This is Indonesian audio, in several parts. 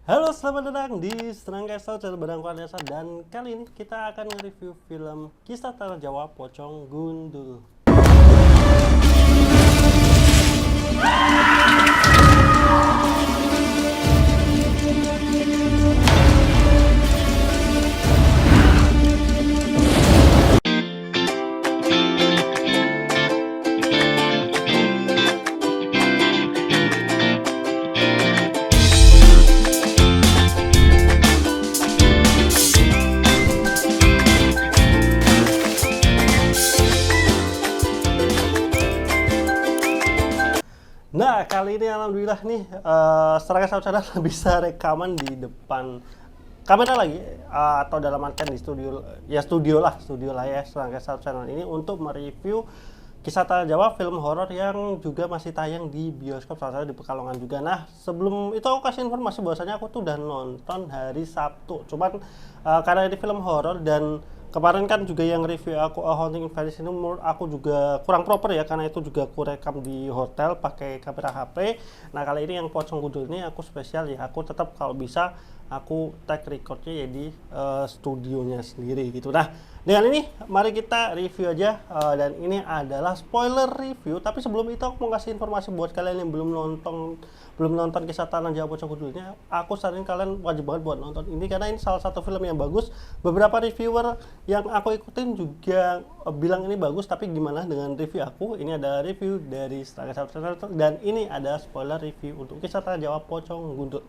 Halo, selamat datang di Senang Castle channel Barang Kuanesa, dan kali ini kita akan nge-review film Kisah Tanah Jawa Pocong Gundul. Nah, kali ini alhamdulillah nih Serangga Sound Channel bisa rekaman di depan kamera lagi, atau dalam artian di studio lah ya Serangga Sound Channel ini untuk mereview Kisah Tanah Jawa, film horor yang juga masih tayang di bioskop salah satu di Pekalongan juga. Nah, sebelum itu aku kasih informasi bahwasanya aku tuh udah nonton hari Sabtu. Cuman karena ini film horor dan kemarin kan juga yang review aku Haunting in Venice ini menurut aku juga kurang proper ya, karena itu juga aku rekam di hotel pakai kamera HP. Nah, kali ini yang Pocong Gundul ini aku spesial ya, aku tetap kalau bisa aku tag recordnya ya di studionya sendiri gitu. Nah, dengan ini mari kita review aja, dan ini adalah spoiler review. Tapi sebelum itu aku mau kasih informasi buat kalian yang belum nonton Kisah Tanah Jawa Pocong Gundulnya. Aku saranin kalian wajib banget buat nonton ini karena ini salah satu film yang bagus. Beberapa reviewer yang aku ikutin juga bilang ini bagus, tapi gimana dengan review aku? Ini ada review dari Serangga Sound, dan ini ada spoiler review untuk Kisah Tanah Jawa Pocong Gundul.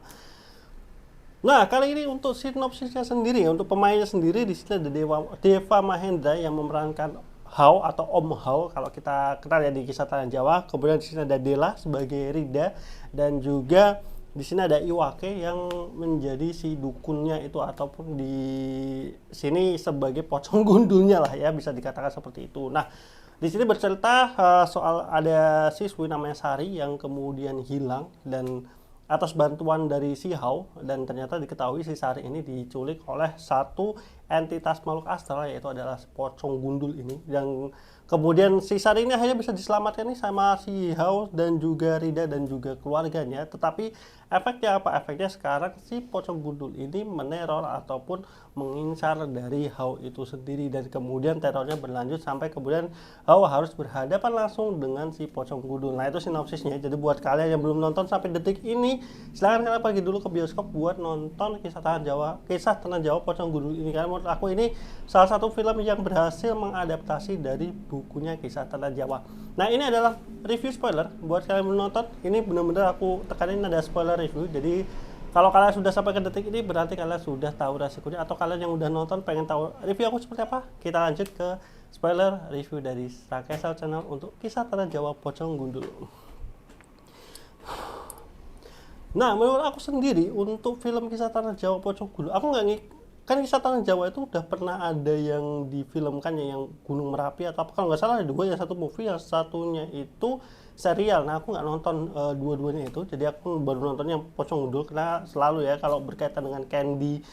Nah, kali ini untuk sinopsisnya sendiri, untuk pemainnya sendiri di sini ada Deva Mahendra yang memerankan Hao atau Om Hao kalau kita kenal ya di Kisah Tanah Jawa. Kemudian di sini ada Dela sebagai Rida, dan juga di sini ada Iwake yang menjadi si dukunnya itu, ataupun di sini sebagai pocong gundulnya lah ya, bisa dikatakan seperti itu. Nah, di sini bercerita soal ada siswi namanya Sari yang kemudian hilang, dan atas bantuan dari si Hao, dan ternyata diketahui si Sari ini diculik oleh satu entitas makhluk astral, yaitu adalah pocong gundul ini. Dan kemudian si Sari ini akhirnya bisa diselamatkan nih sama si Hao dan juga Rida dan juga keluarganya. Tetapi efeknya apa? Efeknya sekarang si pocong gundul ini meneror ataupun mengincar dari Hao itu sendiri, dan kemudian terornya berlanjut sampai kemudian Hao harus berhadapan langsung dengan si pocong gundul. Nah, itu sinopsisnya. Jadi buat kalian yang belum nonton sampai detik ini, silahkan kalian pergi dulu ke bioskop buat nonton Kisah Tanah Jawa Pocong Gundul ini, karena menurut aku ini salah satu film yang berhasil mengadaptasi dari bukunya Kisah Tanah Jawa. Nah, ini adalah review spoiler buat kalian yang belum nonton. Ini benar-benar aku tekanin ada spoiler review. Jadi kalau kalian sudah sampai ke detik ini berarti kalian sudah tahu resikonya, atau kalian yang udah nonton pengen tahu review aku seperti apa, kita lanjut ke spoiler review dari Serangga Sound Channel untuk Kisah Tanah Jawa Pocong Gundul. Nah, menurut aku sendiri untuk film Kisah Tanah Jawa Pocong Gundul, aku nggak kan Kisah Tanah Jawa itu udah pernah ada yang difilmkan ya, yang Gunung Merapi atau apa, kalau nggak salah ada dua, yang satu movie, yang satunya itu serial. Nah, aku nggak nonton dua-duanya itu, jadi aku baru nonton yang Pocong Gundul karena selalu ya kalau berkaitan dengan Candy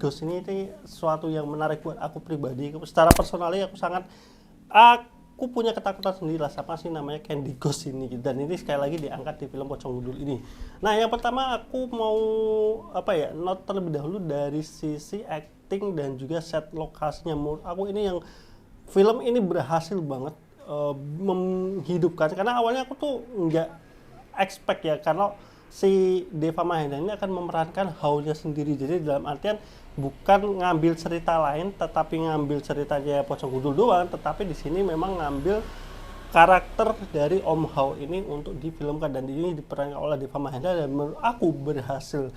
Ghost ini sesuatu yang menarik buat aku pribadi. Secara personalnya aku punya ketakutan sendiri lah sama sih namanya Candy Ghost ini, dan ini sekali lagi diangkat di film Pocong Gundul ini. Nah, yang pertama aku mau note terlebih dahulu dari sisi acting dan juga set lokasinya. Menurut aku ini yang film ini berhasil banget menghidupkan, karena awalnya aku tuh nggak expect ya kalau si Deva Mahendra ini akan memerankan Hao-nya sendiri. Jadi dalam artian bukan ngambil cerita lain, tetapi ngambil ceritanya Pocong Gundul doang, tetapi di sini memang ngambil karakter dari Om Hao ini untuk difilmkan, dan ini diperankan oleh Deva Mahendra, dan menurut aku berhasil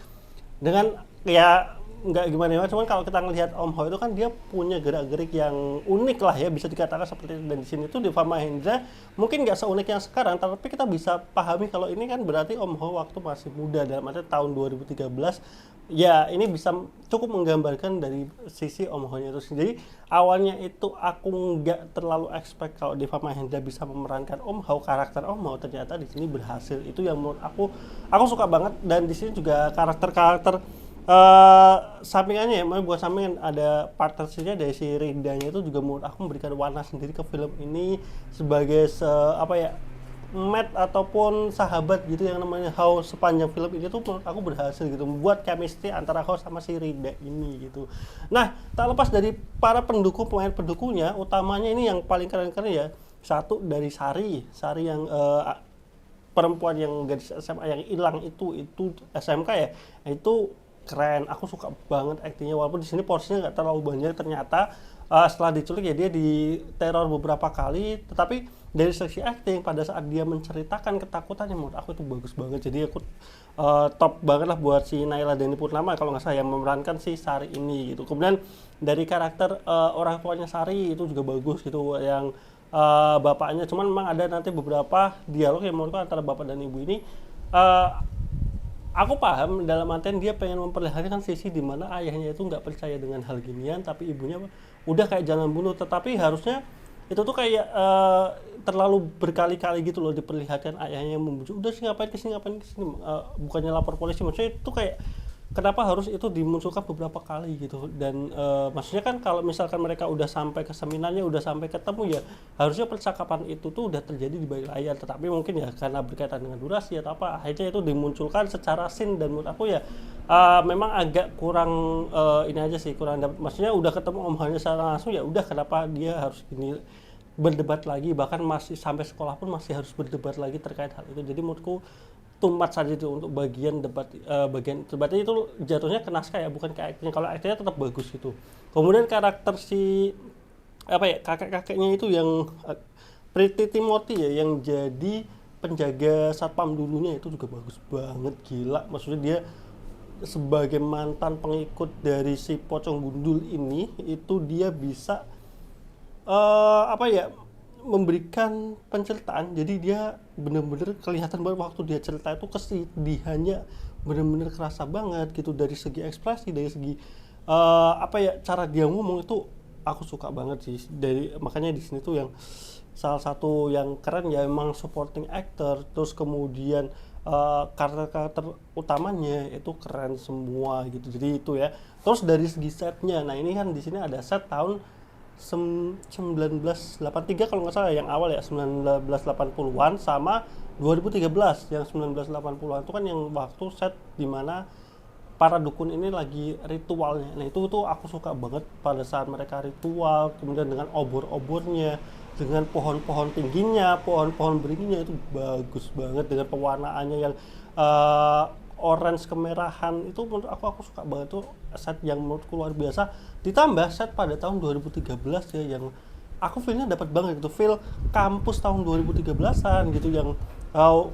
dengan ya nggak gimana ya, cuman kalau kita ngelihat Om Hao itu kan dia punya gerak-gerik yang unik lah ya, bisa dikatakan seperti itu. Dan di sini tuh Deva Mahendra mungkin nggak seunik yang sekarang, tapi kita bisa pahami kalau ini kan berarti Om Hao waktu masih muda, dalam arti tahun 2013 ya. Ini bisa cukup menggambarkan dari sisi Om Hao-nya itu sendiri. Awalnya itu aku nggak terlalu expect kalau Deva Mahendra bisa memerankan Om Hao, karakter Om Hao, ternyata di sini berhasil. Itu yang menurut aku suka banget. Dan di sini juga karakter-karakter sampingannya ya, buat sampingan ada partnershipnya dari si Ridanya, itu juga menurut aku memberikan warna sendiri ke film ini sebagai Matt ataupun sahabat gitu yang namanya House sepanjang film ini tuh menurut aku berhasil gitu membuat chemistry antara House sama si Rida ini gitu. Nah, tak lepas dari para pendukung pemain pendukungnya, utamanya ini yang paling keren-keren ya. Satu dari Sari yang perempuan yang gadis SMA yang hilang itu SMK ya. Itu keren, aku suka banget aktingnya walaupun di sini porsinya nggak terlalu banyak ternyata. Setelah diculik ya dia diteror beberapa kali, tetapi dari segi acting pada saat dia menceritakan ketakutannya menurut aku itu bagus banget. Jadi aku top banget lah buat si Naila Deni Purnama kalau nggak salah yang memerankan si Sari ini gitu. Kemudian dari karakter orang tuanya Sari itu juga bagus gitu, yang bapaknya, cuman memang ada nanti beberapa dialog yang menurutku antara bapak dan ibu ini uh, aku paham dalam artian dia pengen memperlihatkan sisi di mana ayahnya itu nggak percaya dengan hal ginian, tapi ibunya udah kayak jangan bunuh. Tetapi harusnya itu tuh kayak terlalu berkali-kali gitu loh diperlihatkan ayahnya yang membujuk. Udah sih ngapain kesini bukannya lapor polisi. Maksudnya itu kayak kenapa harus itu dimunculkan beberapa kali gitu. Dan maksudnya kan kalau misalkan mereka udah sampai ke seminarnya, udah sampai ketemu ya harusnya percakapan itu tuh udah terjadi di balik layar. Tetapi mungkin ya karena berkaitan dengan durasi atau apa, akhirnya itu dimunculkan secara scene. Dan menurut aku ya memang agak kurang ini aja sih, kurang dapat. Maksudnya udah ketemu Om Hanya secara langsung, ya udah kenapa dia harus gini berdebat lagi, bahkan masih sampai sekolah pun masih harus berdebat lagi terkait hal itu. Jadi menurutku tumat saja itu untuk bagian debat, bagian debatnya itu jatuhnya ke naskah ya, bukan ke acting. Kalau actingnya tetap bagus gitu. Kemudian karakter si apa ya, kakek-kakeknya itu yang Pretty Timothy ya, yang jadi penjaga satpam dulunya, itu juga bagus banget, gila. Maksudnya dia sebagai mantan pengikut dari si Pocong Gundul ini, itu dia bisa apa ya, memberikan penceritaan. Jadi dia bener-bener kelihatan banget waktu dia cerita itu kesedihannya bener-bener kerasa banget gitu, dari segi ekspresi, dari segi apa ya, cara dia ngomong itu aku suka banget sih. Makanya di sini tuh yang salah satu yang keren ya emang supporting actor, terus kemudian karakter utamanya itu keren semua gitu. Jadi itu ya. Terus dari segi setnya, nah ini kan di sini ada set tahun 1983 kalau nggak salah yang awal ya, 1980-an sama 2013 yang 1980-an itu kan yang waktu set dimana para dukun ini lagi ritualnya. Nah itu tuh aku suka banget pada saat mereka ritual, kemudian dengan obor-obornya, dengan pohon-pohon tingginya, pohon-pohon beringinya, itu bagus banget dengan pewarnaannya yang orange kemerahan. Itu menurut aku suka banget tuh set yang menurutku luar biasa. Ditambah set pada tahun 2013 ya, yang aku feelnya dapat banget gitu, feel kampus tahun 2013an gitu, yang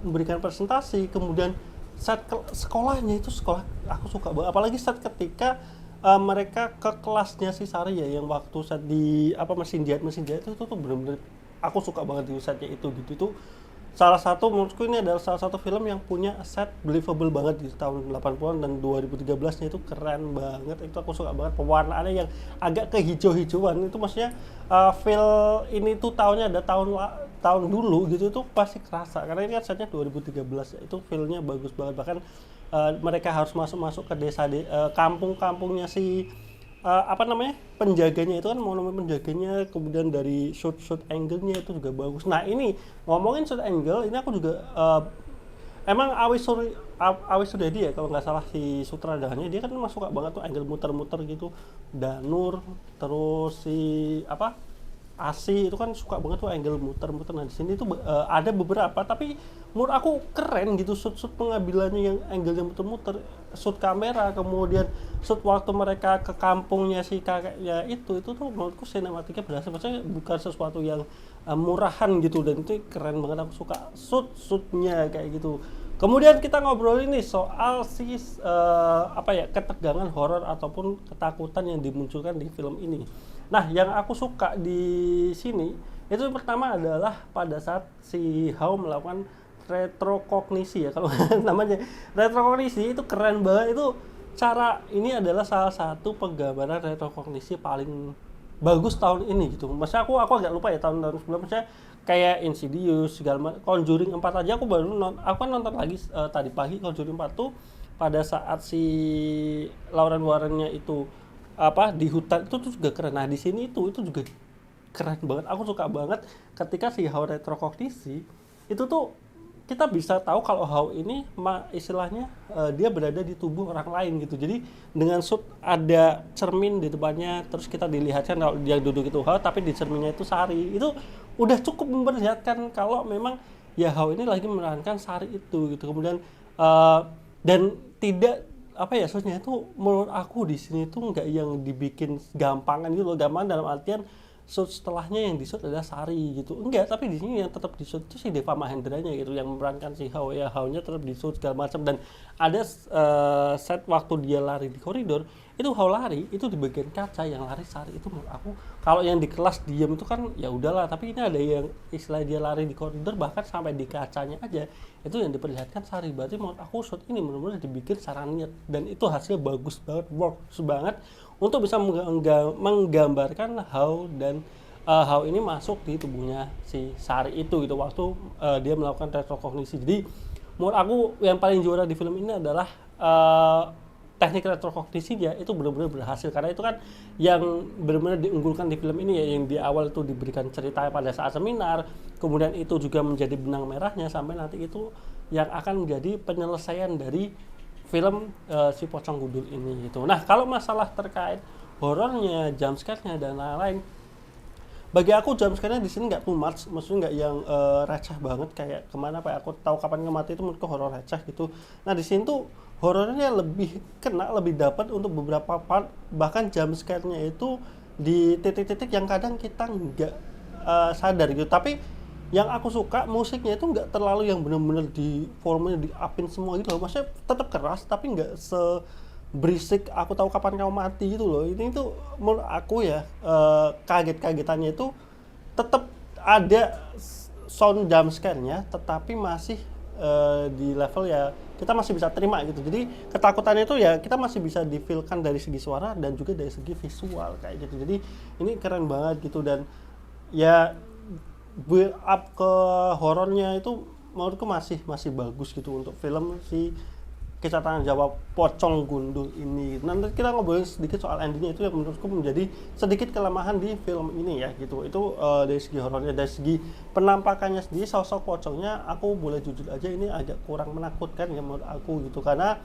memberikan presentasi. Kemudian set sekolahnya itu sekolah aku suka banget, apalagi set ketika mereka ke kelasnya si Sari ya, yang waktu set di apa mesin jahit itu tuh bener-bener aku suka banget di setnya itu gitu. Itu salah satu, menurutku ini adalah salah satu film yang punya set believable banget di tahun 80-an, dan 2013-nya itu keren banget. Itu aku suka banget pewarnaannya yang agak kehijau-hijauan. Itu maksudnya feel ini tuh tahunnya ada tahun dulu gitu tuh pasti kerasa, karena ini kan setnya 2013 ya. Itu feel-nya bagus banget. Bahkan mereka harus masuk ke desa kampung-kampungnya si apa namanya, penjaganya itu kan, mau namanya penjaganya. Kemudian dari shoot angle-nya itu juga bagus. Nah ini ngomongin shoot angle, ini aku juga emang Awis Suryadi ya kalau nggak salah si sutradaranya, dia kan emang suka banget tuh angle muter-muter gitu. Danur, terus si apa, Asi itu kan suka banget tuh angle muter-muter. Nah di sini tuh ada beberapa, tapi menurut aku keren gitu shoot pengambilannya yang angle-nya muter-muter, shoot kamera, kemudian shoot waktu mereka ke kampungnya si kakeknya itu tuh menurutku sinematiknya berhasil. Maksudnya bukan sesuatu yang murahan gitu, dan itu keren banget. Aku suka shootnya kayak gitu. Kemudian kita ngobrolin nih soal si apa ya, ketegangan horor ataupun ketakutan yang dimunculkan di film ini. Nah, yang aku suka di sini itu pertama adalah pada saat si Hao melakukan retrokognisi ya kalau namanya. Retrokognisi itu keren banget. Itu cara ini adalah salah satu penggambaran retrokognisi paling bagus tahun ini gitu. Maksudnya aku agak lupa ya tahun-tahun sebelumnya, kayak Insidious segala macam, Conjuring 4 aja aku kan nonton lagi tadi pagi. Conjuring 4 tuh pada saat si Lauren Warren-nya itu apa di hutan itu tuh juga keren. Nah di sini itu juga keren banget. Aku suka banget ketika si Hao retrokognisi itu tuh kita bisa tahu kalau Hao ini istilahnya dia berada di tubuh orang lain gitu. Jadi dengan shoot ada cermin di depannya, terus kita dilihatkan kalau dia duduk itu Hao, tapi di cerminnya itu Sari. Itu udah cukup memperlihatkan kalau memang ya Hao ini lagi memerankan Sari itu gitu. Kemudian dan tidak apa ya, soalnya itu menurut aku di sini tuh nggak yang dibikin gampangan gitu loh. Gampang dalam artian shoot setelahnya yang di shoot adalah Sari gitu, enggak, tapi di sini yang tetap di shoot itu si Deva Mahendranya gitu yang memerankan si Hao. Ya Hao-nya tetap di shoot segala macam, dan ada set waktu dia lari di koridor itu Hao lari itu di bagian kaca, yang lari Sari. Itu menurut aku kalau yang di kelas diem itu kan ya udahlah, tapi ini ada yang istilah dia lari di koridor bahkan sampai di kacanya aja itu yang diperlihatkan Sari. Berarti menurut aku shoot ini benar-benar dibikin secara niat, dan itu hasilnya bagus banget, works banget untuk bisa menggambarkan Hao, dan Hao ini masuk di tubuhnya si Sari itu gitu waktu dia melakukan retrokognisi. Jadi menurut aku yang paling juara di film ini adalah teknik retrokognisi dia itu benar-benar berhasil, karena itu kan yang benar-benar diunggulkan di film ini ya, yang di awal itu diberikan cerita pada saat seminar, kemudian itu juga menjadi benang merahnya sampai nanti itu yang akan menjadi penyelesaian dari film si Pocong Gundul ini gitu. Nah, kalau masalah terkait horornya, jump scare-nya dan lain-lain, bagi aku jump scare-nya di sini nggak too much, maksudnya nggak yang receh banget kayak kemana apa ya, aku tahu kapan mati itu menurutku horor receh gitu. Nah, di sini tuh horornya lebih kena, lebih dapat untuk beberapa part, bahkan jump scare-nya itu di titik-titik yang kadang kita nggak sadar gitu. Tapi yang aku suka musiknya itu nggak terlalu yang bener-bener di volumenya di upin semua gitu loh, maksudnya tetap keras tapi nggak berisik aku tahu kapan kamu mati gitu loh. Ini tuh menurut aku ya kaget-kagetannya itu tetap ada sound jump scare-nya, tetapi masih di level ya kita masih bisa terima gitu. Jadi ketakutannya itu ya kita masih bisa difilkan dari segi suara dan juga dari segi visual kayak gitu. Jadi ini keren banget gitu, dan ya build up ke horornya itu menurutku masih bagus gitu untuk film si Kisah Tanah Jawa Pocong Gundul ini. Nanti kita ngobrolin sedikit soal endingnya, itu yang menurutku menjadi sedikit kelemahan di film ini ya gitu. Itu dari segi horornya. Dari segi penampakannya sendiri, sosok pocongnya aku boleh jujur aja ini agak kurang menakutkan ya menurut aku gitu, karena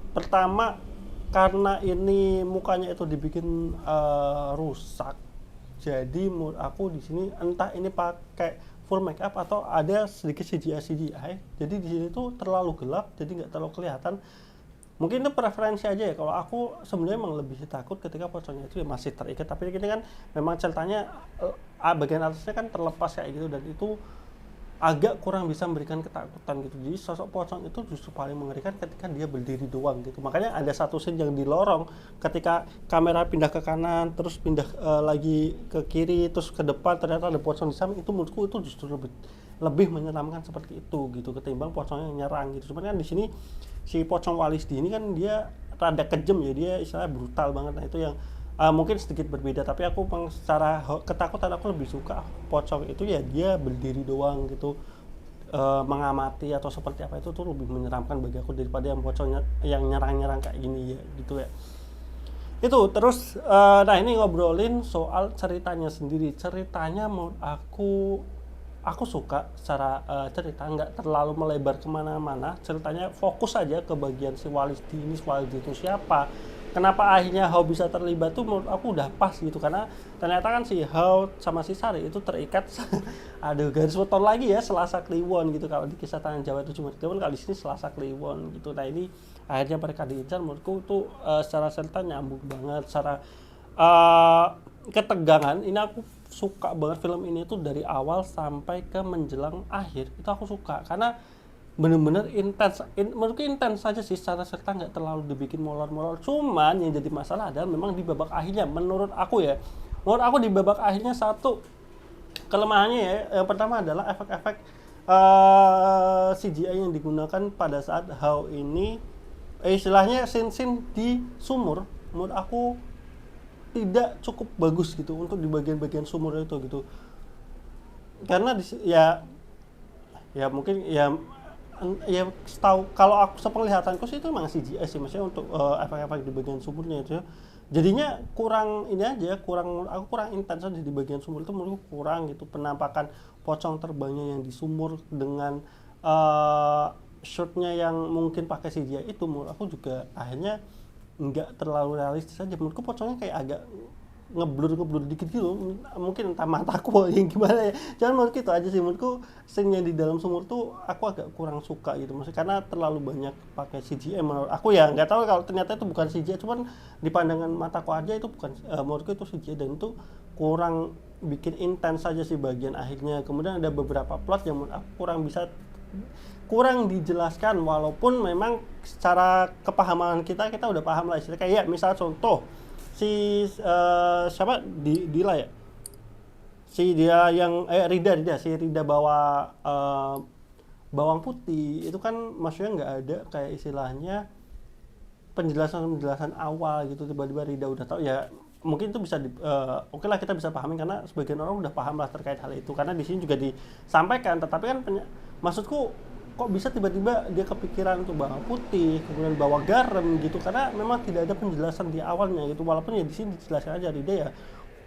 pertama karena ini mukanya itu dibikin rusak. Jadi menurut aku di sini entah ini pakai full make up atau ada sedikit CGI. Jadi di sini tuh terlalu gelap, jadi nggak terlalu kelihatan. Mungkin itu preferensi aja ya. Kalau aku sebenarnya emang lebih takut ketika pocongnya itu ya masih terikat, tapi ini kan memang ceritanya bagian atasnya kan terlepas kayak gitu, dan itu agak kurang bisa memberikan ketakutan gitu. Jadi sosok pocong itu justru paling mengerikan ketika dia berdiri doang gitu. Makanya ada satu scene yang di lorong ketika kamera pindah ke kanan, terus pindah lagi ke kiri, terus ke depan, ternyata ada pocong di samping. Itu menurutku itu justru lebih menyeramkan seperti itu gitu ketimbang pocong yang nyerang gitu. Cuman kan di sini si pocong Walisdi ini kan dia rada kejam ya, dia istilahnya brutal banget. Nah, itu yang mungkin sedikit berbeda, tapi aku secara ketakutan aku lebih suka pocong itu ya dia berdiri doang gitu, mengamati atau seperti apa, itu tuh lebih menyeramkan bagi aku daripada yang pocongnya yang nyerang-nyerang kayak gini ya gitu ya. Itu terus nah ini ngobrolin soal ceritanya sendiri. Ceritanya menurut aku suka secara cerita, nggak terlalu melebar kemana-mana. Ceritanya fokus aja ke bagian si Walisdi ini. Walisdi itu siapa, kenapa akhirnya Hao bisa terlibat tuh menurut aku udah pas gitu, karena ternyata kan si Hao sama si Sari itu terikat aduh garis weton lagi ya, Selasa Kliwon gitu. Kalau di Kisah Tanah Jawa itu cuma Kliwon, kalau di sini Selasa Kliwon gitu. Nah ini akhirnya mereka diincar, menurutku tuh secara cerita nyambung banget, secara ketegangan ini aku suka banget. Film ini tuh dari awal sampai ke menjelang akhir itu aku suka, karena bener-bener intens, menurutku intens saja sih secara cerita, nggak terlalu dibikin molor-molor. Cuman yang jadi masalah adalah memang di babak akhirnya, menurut aku di babak akhirnya satu kelemahannya ya, yang pertama adalah efek-efek CGI yang digunakan pada saat Hao ini istilahnya scene-scene di sumur, menurut aku tidak cukup bagus gitu untuk di bagian-bagian sumur itu gitu, karena ya mungkin ya setahu kalau aku sepenglihatanku sih itu memang CGI sih, maksudnya untuk efek-efek di bagian sumurnya itu jadinya kurang ini aja, kurang intens aja di bagian sumur itu, menurutku kurang gitu. Penampakan pocong terbangnya yang di sumur dengan shotnya yang mungkin pakai CGI itu, menurut aku juga akhirnya nggak terlalu realistis aja. Menurutku pocongnya kayak agak ngeblur dikit gitu, mungkin entah mataku yang gimana ya, cuman menurutku itu aja sih. Menurutku scene yang di dalam sumur tuh aku agak kurang suka gitu, maksudnya karena terlalu banyak pakai CGI. Menurut aku ya, nggak tahu kalau ternyata itu bukan CGI, cuman di pandangan mataku aja itu bukan, menurutku itu CGI dan itu kurang bikin intens aja sih bagian akhirnya. Kemudian ada beberapa plot yang menurut aku kurang dijelaskan, walaupun memang secara kepahaman kita udah paham lah istilahnya. Kayak misal contoh si siapa Dila ya, si dia yang Rida bawa bawang putih itu kan, maksudnya nggak ada kayak istilahnya penjelasan awal gitu, tiba-tiba Rida udah tahu ya. Mungkin itu bisa oke lah, kita bisa pahami karena sebagian orang udah paham lah terkait hal itu, karena di sini juga disampaikan. Tetapi kan maksudku, kok bisa tiba-tiba dia kepikiran untuk bawang putih, kemudian bawa garam gitu, karena memang tidak ada penjelasan di awalnya gitu. Walaupun ya di sini dijelaskan aja dia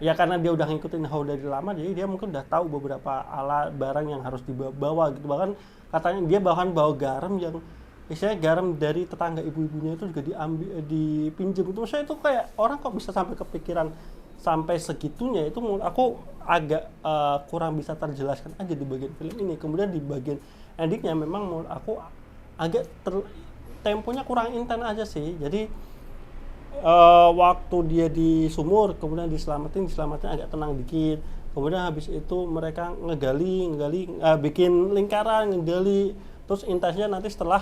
ya karena dia udah ngikutin How dari lama, jadi dia mungkin udah tahu beberapa alat barang yang harus dibawa gitu. Bahkan katanya dia bawa garam yang istilahnya garam dari tetangga ibu-ibunya itu juga dipinjam itu. Maksudnya itu kayak orang kok bisa sampai kepikiran sampai segitunya, itu menurut aku agak kurang bisa terjelaskan aja di bagian film ini. Kemudian di bagian endingnya memang menurut aku agak temponya kurang intens aja sih. Jadi waktu dia di sumur kemudian diselamatin agak tenang dikit. Kemudian habis itu mereka ngegali bikin lingkaran, ngegali. Terus intensnya nanti setelah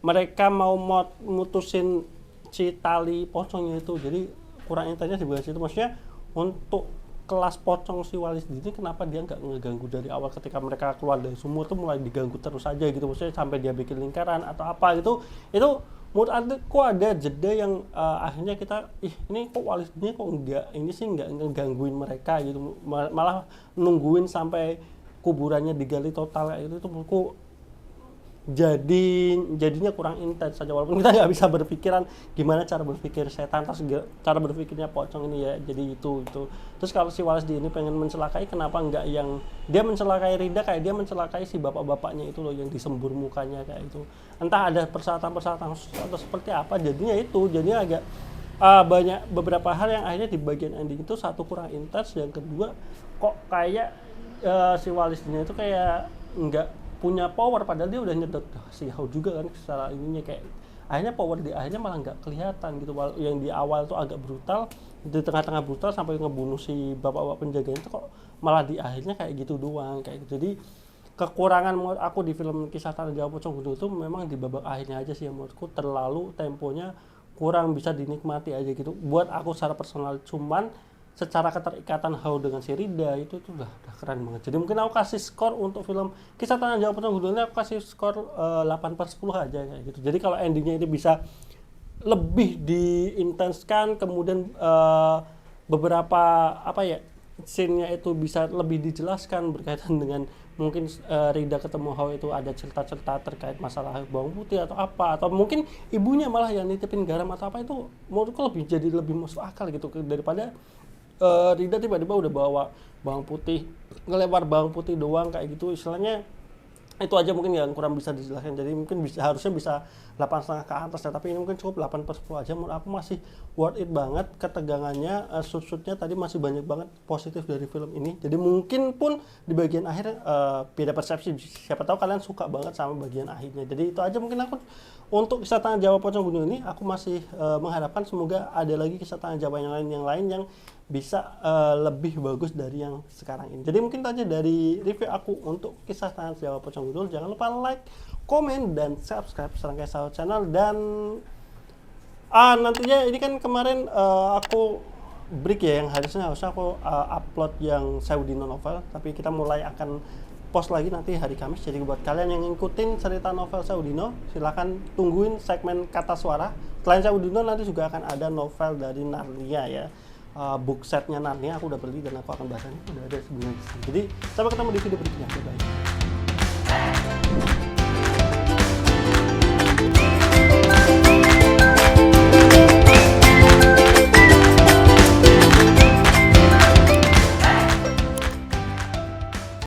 mereka mau mutusin si tali pocongnya itu. Jadi kurang intensnya di bagian situ. Maksudnya untuk kelas pocong si Walis ini kenapa dia nggak ngeganggu dari awal, ketika mereka keluar dari sumur tuh mulai diganggu terus aja gitu. Maksudnya sampai dia bikin lingkaran atau apa gitu. Itu menurut aku ada jeda yang akhirnya kita ini kok Walis ini kok nggak ngegangguin mereka gitu, malah nungguin sampai kuburannya digali total kayak itu menurutku jadinya kurang intens saja. Walaupun kita nggak bisa berpikiran gimana cara berpikir setan atau cara berpikirnya pocong ini ya. Jadi itu. Terus kalau si Wallace di ini pengen mencelakai, kenapa nggak yang dia mencelakai Rida kayak dia mencelakai si bapak-bapaknya itu loh, yang disembur mukanya kayak itu. Entah ada persyaratan atau seperti apa, jadinya agak banyak beberapa hal yang akhirnya di bagian ending itu, satu kurang intens, yang kedua kok kayak si Wallace ini itu kayak nggak punya power, padahal dia udah nyedot si How juga kan secara ininya, kayak akhirnya power di akhirnya malah nggak kelihatan gitu. Yang di awal tuh agak brutal, di tengah-tengah brutal sampai ngebunuh si bapak-bapak penjaganya itu, kok malah di akhirnya kayak gitu doang kayak gitu. Jadi kekurangan menurut aku di film Kisah Tanah Jawa Pocong Gundul itu memang di babak akhirnya aja sih, yang menurutku terlalu temponya kurang bisa dinikmati aja gitu buat aku secara personal. Cuman secara keterikatan How dengan si Rida itu udah keren banget. Jadi mungkin aku kasih skor untuk film Kisah Tanah Jawa Pocong Gundul ini, aku kasih skor 8/10 aja kayak gitu. Jadi kalau endingnya ini bisa lebih diintenskan, kemudian beberapa scene-nya itu bisa lebih dijelaskan berkaitan dengan mungkin Rida ketemu How itu ada cerita-cerita terkait masalah bawang putih atau apa, atau mungkin ibunya malah yang nitipin garam atau apa, itu menurutku lebih masuk akal gitu daripada Rida tiba-tiba udah bawa bawang putih, ngelempar bawang putih doang kayak gitu. Istilahnya itu aja mungkin yang kurang bisa dijelaskan. Jadi mungkin harusnya bisa 8,5 ke atas ya, tapi ini mungkin cukup 8/10 aja. Menurut aku masih worth it banget. Ketegangannya, shoot-shootnya tadi masih banyak banget positif dari film ini. Jadi mungkin pun di bagian akhir beda persepsi, siapa tahu kalian suka banget sama bagian akhirnya. Jadi itu aja mungkin aku untuk Kisah Tanah Jawa Pocong Gundul ini. Aku masih mengharapkan semoga ada lagi Kisah Tanah Jawa yang lain yang bisa lebih bagus dari yang sekarang ini. Jadi mungkin itu aja dari review aku untuk Kisah Tanah Jawa Pocong Gundul. Jangan lupa like, komen, dan subscribe Serangkai Sahur Channel. Dan nantinya ini kan kemarin aku break ya, yang harusnya aku upload yang Saudino novel, tapi kita mulai akan post lagi nanti hari Kamis. Jadi buat kalian yang ngikutin cerita novel Saudino, silahkan tungguin segmen Kata Suara. Selain Saudino nanti juga akan ada novel dari Narnia ya. Book setnya Narnia aku udah beli dan aku akan bahasnya, udah ada sebenarnya. Jadi sampai ketemu di video berikutnya. Bye bye.